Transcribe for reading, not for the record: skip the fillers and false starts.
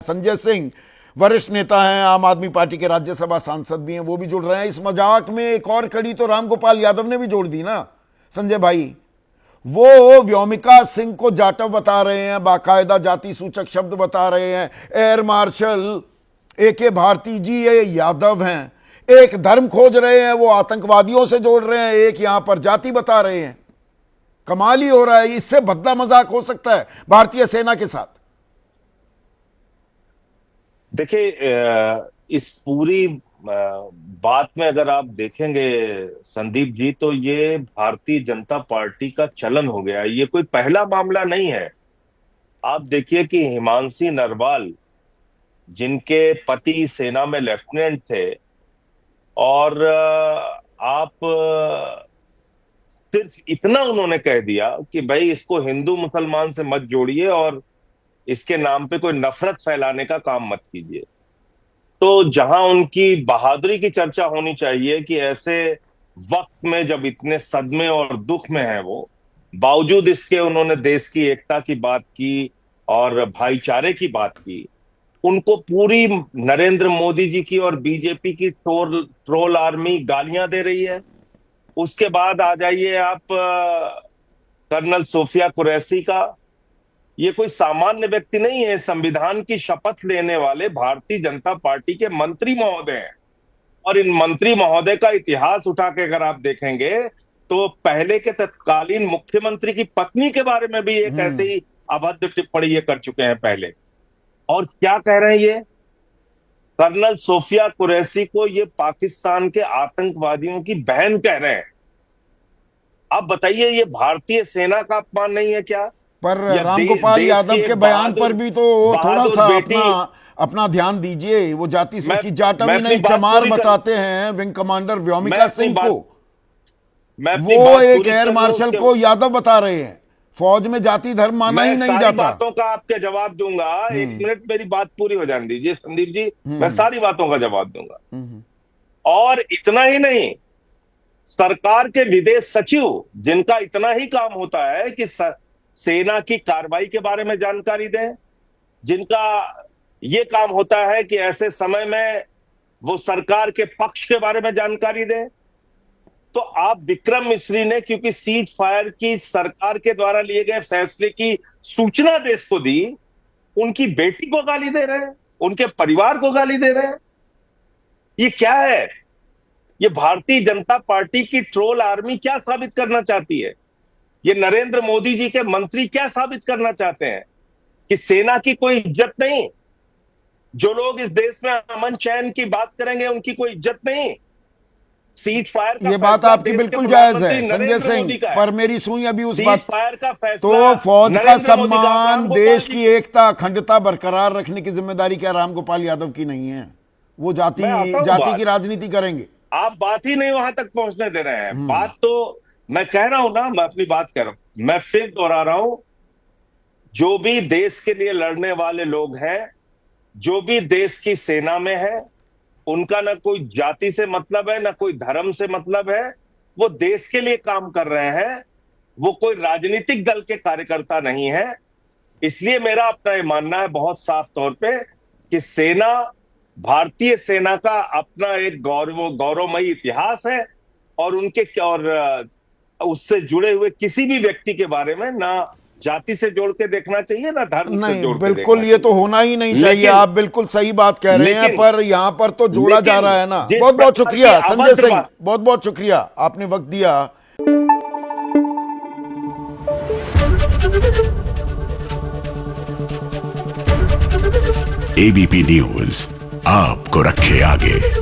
संजय सिंह वरिष्ठ नेता हैं, आम आदमी पार्टी के राज्यसभा सांसद भी हैं, वो भी जुड़ रहे हैं इस मजाक में। एक और कड़ी तो रामगोपाल यादव ने भी जोड़ दी ना संजय भाई। वो व्योमिका सिंह को जाटव बता रहे हैं, बाकायदा जाति सूचक शब्द बता रहे हैं। एयर मार्शल AK भारती जी ये यादव हैं। एक धर्म खोज रहे हैं, वो आतंकवादियों से जोड़ रहे हैं, एक यहां पर जाति बता रहे हैं। कमाल ही हो रहा है। इससे भद्दा मजाक हो सकता है भारतीय सेना के साथ? देखिए, इस पूरी बात में अगर आप देखेंगे संदीप जी, तो ये भारतीय जनता पार्टी का चलन हो गया है। ये कोई पहला मामला नहीं है। आप देखिए कि हिमांशी नरवाल, जिनके पति सेना में लेफ्टिनेंट थे, और आप सिर्फ इतना उन्होंने कह दिया कि भाई इसको हिंदू मुसलमान से मत जोड़िए और इसके नाम पे कोई नफरत फैलाने का काम मत कीजिए। तो जहां उनकी बहादुरी की चर्चा होनी चाहिए कि ऐसे वक्त में जब इतने सदमे और दुख में है वो, बावजूद इसके उन्होंने देश की एकता की बात की और भाईचारे की बात की। उनको पूरी नरेंद्र मोदी जी की और बीजेपी की ट्रोल आर्मी गालियां दे रही है। उसके बाद आ जाइए आप कर्नल सोफिया कुरैशी का। ये कोई सामान्य व्यक्ति नहीं है, संविधान की शपथ लेने वाले भारतीय जनता पार्टी के मंत्री महोदय हैं। और इन मंत्री महोदय का इतिहास उठा के अगर आप देखेंगे तो पहले के तत्कालीन मुख्यमंत्री की पत्नी के बारे में भी एक ऐसे ही अभद्र टिप्पणी ये कर चुके हैं पहले। और क्या कह रहे हैं ये? कर्नल सोफिया कुरैशी को ये पाकिस्तान के आतंकवादियों की बहन कह रहे हैं। आप बताइए, ये भारतीय सेना का अपमान नहीं है क्या? पर रामगोपाल यादव के बयान पर भी तो थोड़ा सा अपना ध्यान दीजिए। वो जाति सूची जाटव ही नहीं, चमार बताते हैं विंग कमांडर व्योमिका सिंह को। वो एक एयर मार्शल को यादव बता रहे हैं। फौज में जाति धर्म माना ही नहीं जाता। बातों का आपके जवाब दूंगा, 1 मिनट मेरी बात पूरी हो जाने दीजिए संदीप जी। मैं सारी बातों का जवाब दूंगा। और इतना ही नहीं, सरकार के विदेश सचिव, जिनका इतना ही काम होता है कि सेना की कार्रवाई के बारे में जानकारी दें, जिनका ये काम होता है कि ऐसे समय में वो सरकार के पक्ष के बारे में जानकारी दें, तो आप विक्रम मिश्री ने, क्योंकि सीज फायर की सरकार के द्वारा लिए गए फैसले की सूचना देश को दी, उनकी बेटी को गाली दे रहे हैं, उनके परिवार को गाली दे रहे हैं। ये क्या है? ये भारतीय जनता पार्टी की ट्रोल आर्मी क्या साबित करना चाहती है? ये नरेंद्र मोदी जी के मंत्री क्या साबित करना चाहते हैं? कि सेना की कोई इज्जत नहीं, जो लोग इस देश में अमन चैन की बात करेंगे उनकी कोई इज्जत नहीं। सीज फायर का ये बात आपकी बिल्कुल जायज है संजय सिंह, पर मेरी सुई अभी उस बात फायर का फैसला। तो फौज का सम्मान, देश की एकता अखंडता बरकरार रखने की जिम्मेदारी क्या रामगोपाल यादव की नहीं है? वो जाति की राजनीति करेंगे। आप बात ही नहीं वहां तक पहुंचने दे रहे हैं। बात तो मैं कह रहा हूं ना, मैं अपनी बात कर रहा हूं। मैं फिर दोहरा रहा हूं, जो भी देश के लिए लड़ने वाले लोग हैं, जो भी देश की सेना में है, उनका ना कोई जाति से मतलब है, ना कोई धर्म से मतलब है। वो देश के लिए काम कर रहे हैं, वो कोई राजनीतिक दल के कार्यकर्ता नहीं है। इसलिए मेरा अपना ये मानना है बहुत साफ तौर पे कि सेना, भारतीय सेना का अपना एक गौरवमयी इतिहास है, और उनके और उससे जुड़े हुए किसी भी व्यक्ति के बारे में ना जाति से जोड़ के देखना चाहिए, ना धर्म से जोड़ के देखना बिल्कुल, ये तो होना ही नहीं चाहिए। आप बिल्कुल सही बात कह रहे हैं, पर यहाँ पर तो जोड़ा जा रहा है ना। बहुत बहुत शुक्रिया संजय सिंह, बहुत बहुत शुक्रिया, आपने वक्त दिया। ABP न्यूज आपको रखे आगे।